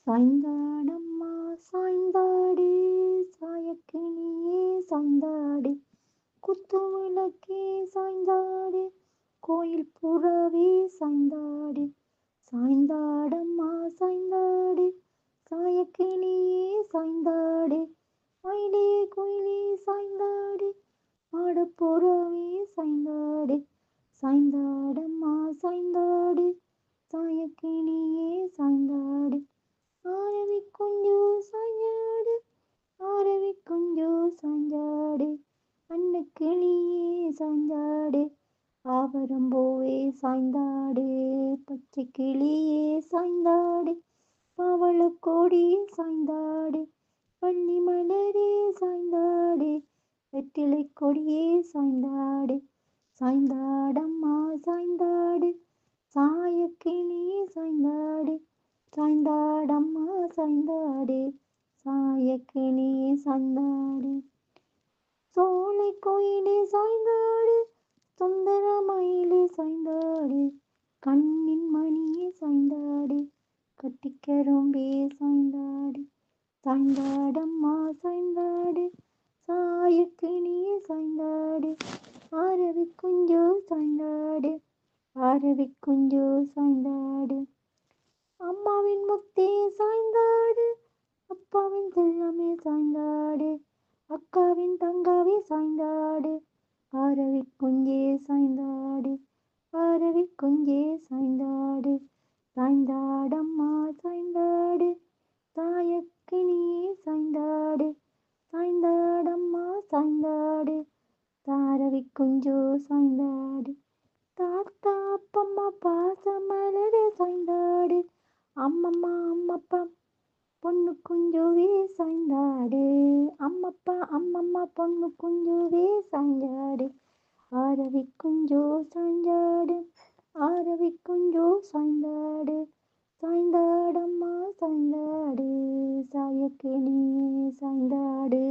சாய்ந்தாடம்மா சாய்ந்தாடு, சாயக்கிளியே சாய்ந்தாடு, குத்துவிளக்கே சாய்ந்தாடு, கோயில் புறவே சாய்ந்தாடு. சாய்ந்தாடம்மா சாய்ந்தாடு, சாயக்கிளியே சாய்ந்தாடு, மயிலே குயிலே சாய்ந்தாடு, மாடப்புறவே சாய்ந்தாடு. சாய்ந்தாடம்மா சாய்ந்தாடு, சாயக்கிளியே சாய்ந்தாடு, ஆரவி குஞ்சு சாய்ந்தாடு, ஆரவி குஞ்சு சாய்ந்தாடு, அன்னக்கிளியே சாய்ந்தாடு, ஆவரம்பூவே சாய்ந்தாடு, பச்சை கிளியே சாய்ந்தாடு, பவளக்கொடியே சாய்ந்தாடு, வள்ளி மலரே சாய்ந்தாடு, வெற்றிலை கொடியே சாய்ந்தாடு. சாய்ந்தாடம்மா சாய்ந்தாடு, சாயக்கிளியே சாய்ந்தாடு, சாய்ந்தாடம்மா சாய்ந்தாடு, சாயக்கிளியே சாய்ந்தாடு. சோலை கோயிலே சாய்ந்தாடு, சுந்தர மயிலே சாய்ந்தாடு, கண்ணின் மணியே சாய்ந்தாடு, கட்டிக்கரும்பே சாய்ந்தாடு. சாய்ந்தாடம்மா சாய்ந்தாடு, சாயக்கிளியே சாய்ந்தாடு, ஆரவி குஞ்சு சாய்ந்தாடு, ஆரவி குஞ்சு சாய்ந்தாடு. அம்மாவின் முத்தே சாய்ந்தாடு, அப்பாவின் செல்லமே சாய்ந்தாடு, அக்காவின் தங்காவே சாய்ந்தாடு, ஆரவி குஞ்சே சாய்ந்தாடு, ஆரவி குஞ்சே சாய்ந்தாடு. சாய்ந்தாடம்மா சாய்ந்தாடு, சாயக்கிளியே சாய்ந்தாடு, சாய்ந்தாடம்மா சாய்ந்தாடு, தாரவி குஞ்சு சாய்ந்தாடு. தாத்தா அப்பம்மா பாசமலரே சாய்ந்தாடு, அம்மம்மா அம்மப்பா பொண்ணு குஞ்சுவே சாய்ந்தாடு, அம்மப்பா அம்மம்மா பொண்ணு குஞ்சுவே சாய்ந்தாடு, ஆரவி குஞ்சு சாய்ந்தாடு, ஆரவி குஞ்சு சாய்ந்தாடு. சாய்ந்தாடம்மா சாய்ந்தாடு, சாயக்கிளியே சாய்ந்தாடு.